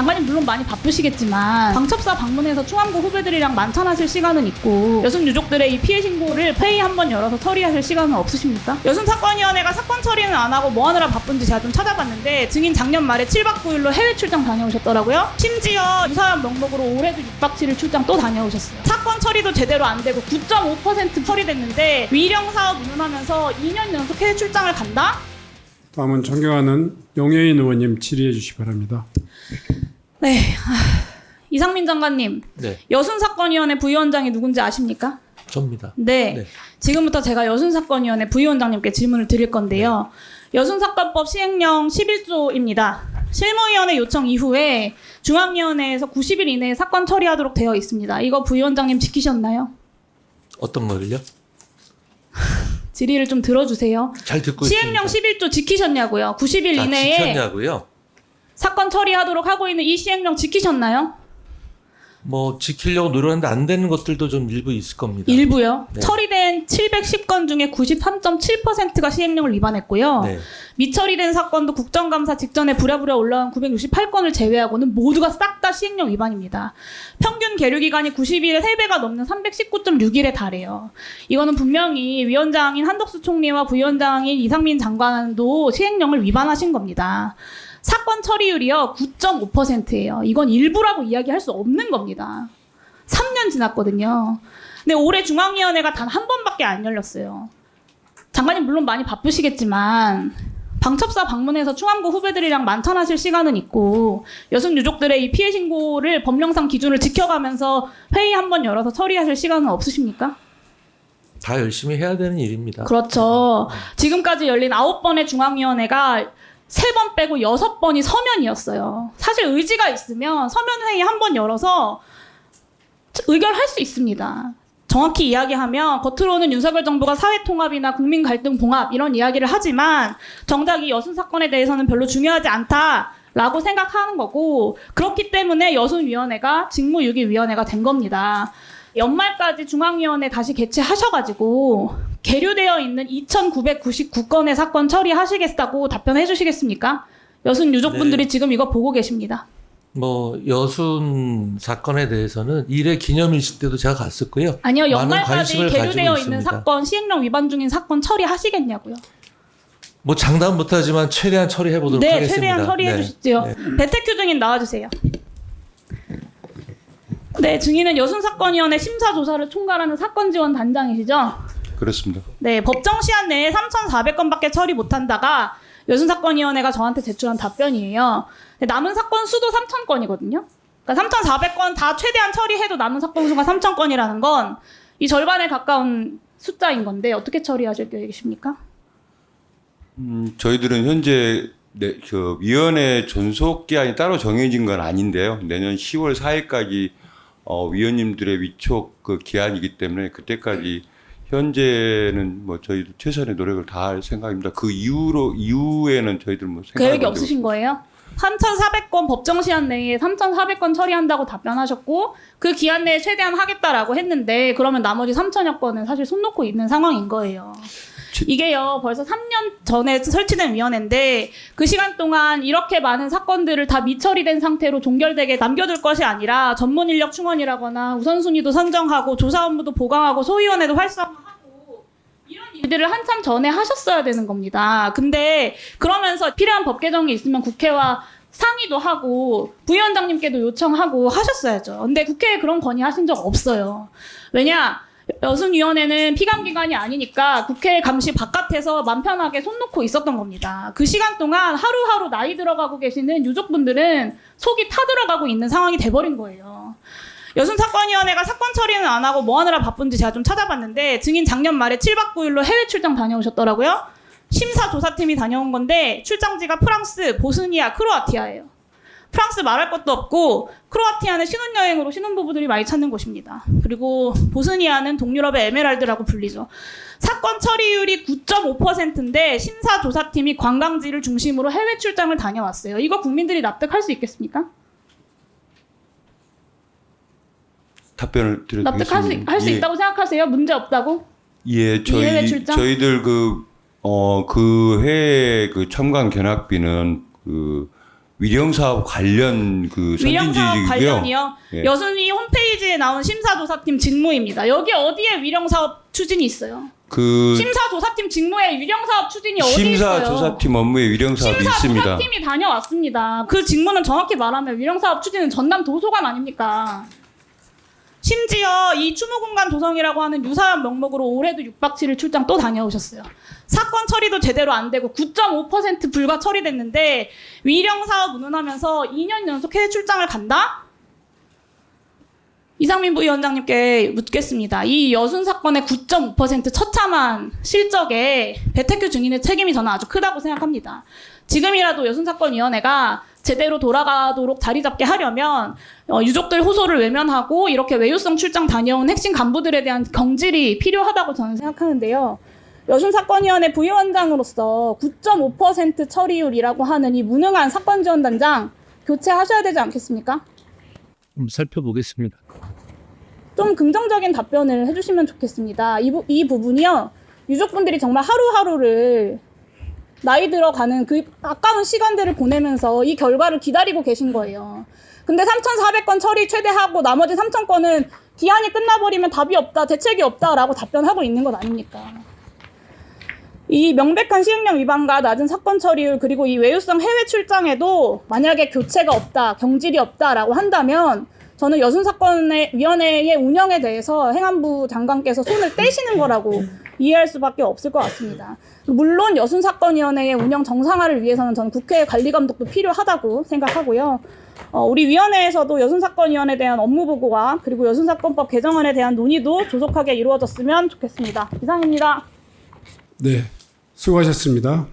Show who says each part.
Speaker 1: 장관님 물론 많이 바쁘시겠지만 방첩사 방문해서 충암고 후배들이랑 만찬하실 시간은 있고 여순 유족들의 이 피해 신고를 회의 한번 열어서 처리하실 시간은 없으십니까? 여순사건위원회가 사건 처리는 안 하고 뭐 하느라 바쁜지 제가 좀 찾아봤는데 증인 작년 말에 7박 9일로 해외 출장 다녀오셨더라고요. 심지어 유사한 명목으로 올해도 6박 7일 출장 또 다녀오셨어요. 사건 처리도 제대로 안 되고 9.5% 처리됐는데 위령 사업 운운하면서 2년 연속 해외 출장을 간다?
Speaker 2: 다음은 존경하는 용혜인 의원님 질의해 주시기 바랍니다.
Speaker 1: 네, 이상민 장관님,
Speaker 3: 네,
Speaker 1: 여순사건위원회 부위원장이 누군지 아십니까?
Speaker 3: 접니다.
Speaker 1: 네.
Speaker 3: 네.
Speaker 1: 지금부터 제가 여순사건위원회 부위원장님께 질문을 드릴 건데요. 여순사건법 시행령 11조입니다. 실무위원회 요청 이후에 중앙위원회에서 90일 이내에 사건 처리하도록 되어 있습니다. 이거 부위원장님 지키셨나요?
Speaker 3: 어떤 거를요?
Speaker 1: 질의를 좀 들어주세요.
Speaker 3: 잘 듣고
Speaker 1: 시행령
Speaker 3: 있습니다.
Speaker 1: 11조 지키셨냐고요? 90일 이내에
Speaker 3: 지켰냐고요?
Speaker 1: 사건 처리하도록 하고 있는 이 시행령 지키셨나요?
Speaker 3: 뭐 지키려고 노력하는데 안 되는 것들도 좀 일부 있을 겁니다.
Speaker 1: 일부요.
Speaker 3: 네.
Speaker 1: 처리된 710건 중에 93.7%가 시행령을 위반했고요.
Speaker 3: 네.
Speaker 1: 미처리된 사건도 국정감사 직전에 부랴부랴 올라온 968건을 제외하고는 모두가 싹 다 시행령 위반입니다. 평균 계류기간이 90일에 3배가 넘는 319.6일에 달해요. 이거는 분명히 위원장인 한덕수 총리와 부위원장인 이상민 장관도 시행령을 위반하신 겁니다. 사건 처리율이요 9.5%예요. 이건 일부라고 이야기할 수 없는 겁니다. 3년 지났거든요. 근데 올해 중앙위원회가 단 한 번밖에 안 열렸어요. 장관님 물론 많이 바쁘시겠지만 방첩사 방문해서 충암고 후배들이랑 만찬하실 시간은 있고 여순 유족들의 이 피해 신고를 법령상 기준을 지켜가면서 회의 한번 열어서 처리하실 시간은 없으십니까?
Speaker 3: 다 열심히 해야 되는 일입니다.
Speaker 1: 그렇죠. 지금까지 열린 9번의 중앙위원회가 3번 빼고 6번이 서면이었어요. 사실 의지가 있으면 서면 회의 한 번 열어서 의결할 수 있습니다. 정확히 이야기하면 겉으로는 윤석열 정부가 사회통합이나 국민 갈등 봉합 이런 이야기를 하지만 정작 이 여순 사건에 대해서는 별로 중요하지 않다라고 생각하는 거고 그렇기 때문에 여순위원회가 직무유기위원회가 된 겁니다. 연말까지 중앙위원회 다시 개최하셔가지고 계류되어 있는 2,999건의 사건 처리하시겠다고 답변해 주시겠습니까? 여순 유족분들이
Speaker 3: 네.
Speaker 1: 지금 이거 보고 계십니다.
Speaker 3: 뭐 여순 사건에 대해서는 일회 기념일식 때도 제가 갔었고요.
Speaker 1: 아니요.
Speaker 3: 많은
Speaker 1: 연말까지
Speaker 3: 관심을
Speaker 1: 계류되어
Speaker 3: 가지고
Speaker 1: 있는
Speaker 3: 있습니다.
Speaker 1: 사건, 시행령 위반 중인 사건 처리하시겠냐고요.
Speaker 3: 뭐 장담 못하지만 최대한 처리해 보도록
Speaker 1: 네,
Speaker 3: 하겠습니다.
Speaker 1: 최대한 처리해 주시죠.
Speaker 3: 네.
Speaker 1: 배태규 증인 나와주세요. 네, 증인은 여순사건위원회 심사조사를 총괄하는 사건지원단장이시죠?
Speaker 4: 그렇습니다.
Speaker 1: 네, 법정 시한 내에 3,400건밖에 처리 못한다가 여순사건위원회가 저한테 제출한 답변이에요. 남은 사건 수도 3,000건이거든요. 그러니까 3,400건 다 최대한 처리해도 남은 사건 수가 3,000건이라는 건 이 절반에 가까운 숫자인 건데 어떻게 처리하실 계획이십니까?
Speaker 4: 저희들은 현재 그 위원회 존속 기한이 따로 정해진 건 아닌데요. 내년 10월 4일까지 위원님들의 위촉 그 기한이기 때문에 그때까지 현재는 뭐 저희도 최선의 노력을 다할 생각입니다. 그 이후에는 저희들 뭐
Speaker 1: 계획이 없으신 거예요? 3,400건 법정 시한 내에 3,400건 처리한다고 답변하셨고 그 기한 내에 최대한 하겠다라고 했는데 그러면 나머지 3,000여 건은 사실 손 놓고 있는 상황인 거예요. 이게요 벌써 3년 전에 설치된 위원회인데 그 시간 동안 이렇게 많은 사건들을 다 미처리된 상태로 종결되게 남겨둘 것이 아니라 전문 인력 충원이라거나 우선순위도 선정하고 조사 업무도 보강하고 소위원회도 활성화하고 이런 일들을 한참 전에 하셨어야 되는 겁니다. 근데 그러면서 필요한 법 개정이 있으면 국회와 상의도 하고 부위원장님께도 요청하고 하셨어야죠. 근데 국회에 그런 건의하신 적 없어요. 왜냐? 여순위원회는 피감기관이 아니니까 국회 감시 바깥에서 맘 편하게 손 놓고 있었던 겁니다. 그 시간 동안 하루하루 나이 들어가고 계시는 유족분들은 속이 타들어가고 있는 상황이 돼버린 거예요. 여순사건위원회가 사건 처리는 안 하고 뭐 하느라 바쁜지 제가 좀 찾아봤는데 증인 작년 말에 7박 9일로 해외 출장 다녀오셨더라고요. 심사조사팀이 다녀온 건데 출장지가 프랑스, 보스니아, 크로아티아예요. 프랑스 말할 것도 없고 크로아티아는 신혼여행으로 신혼부부들이 많이 찾는 곳입니다. 그리고 보스니아는 동유럽의 에메랄드라고 불리죠. 사건 처리율이 9.5%인데 심사조사팀이 관광지를 중심으로 해외 출장을 다녀왔어요. 이거 국민들이 납득할 수 있겠습니까?
Speaker 4: 답변을 드리겠습니다.
Speaker 1: 납득할 수 있다고 생각하세요? 문제 없다고?
Speaker 4: 예,
Speaker 1: 해외 출장?
Speaker 4: 저희들 그 해외 그 첨가한 견학비는 그 위령사업 관련 그
Speaker 1: 위령사업
Speaker 4: 선진지이고요.
Speaker 1: 관련이요.
Speaker 4: 예.
Speaker 1: 여순이 홈페이지에 나온 심사조사팀 직무입니다. 여기 어디에 위령사업 추진이 있어요?
Speaker 4: 그
Speaker 1: 심사조사팀 직무에 위령사업 추진이 어디 있어요?
Speaker 4: 심사조사팀 업무에 위령사업이 있습니다.
Speaker 1: 심사조사팀이 다녀왔습니다. 그 직무는 정확히 말하면 위령사업 추진은 전남 도서관 아닙니까? 심지어 이 추모공간 조성이라고 하는 유사한 명목으로 올해도 6박 7일 출장 또 다녀오셨어요. 사건 처리도 제대로 안 되고 9.5% 불과 처리됐는데 위령사업 운운하면서 2년 연속 해외 출장을 간다? 이상민 부위원장님께 묻겠습니다. 이 여순 사건의 9.5% 처참한 실적에 배태규 증인의 책임이 저는 아주 크다고 생각합니다. 지금이라도 여순사건위원회가 제대로 돌아가도록 자리 잡게 하려면 유족들 호소를 외면하고 이렇게 외유성 출장 다녀온 핵심 간부들에 대한 경질이 필요하다고 저는 생각하는데요. 여순사건위원회 부위원장으로서 9.5% 처리율이라고 하는 이 무능한 사건지원단장 교체하셔야 되지 않겠습니까?
Speaker 5: 살펴보겠습니다.
Speaker 1: 좀 긍정적인 답변을 해주시면 좋겠습니다. 이 부분이요. 유족분들이 정말 하루하루를 나이 들어가는 그 아까운 시간들을 보내면서 이 결과를 기다리고 계신 거예요. 근데 3,400건 처리 최대하고 나머지 3,000건은 기한이 끝나버리면 답이 없다, 대책이 없다라고 답변하고 있는 것 아닙니까? 이 명백한 시행령 위반과 낮은 사건 처리율 그리고 이 외유성 해외 출장에도 만약에 교체가 없다, 경질이 없다라고 한다면 저는 여순사건위원회의 운영에 대해서 행안부 장관께서 손을 떼시는 거라고 이해할 수밖에 없을 것 같습니다. 물론 여순사건위원회의 운영 정상화를 위해서는 저는 국회 관리감독도 필요하다고 생각하고요. 우리 위원회에서도 여순사건위원회에 대한 업무 보고와 그리고 여순사건법 개정안에 대한 논의도 조속하게 이루어졌으면 좋겠습니다. 이상입니다.
Speaker 2: 네, 수고하셨습니다.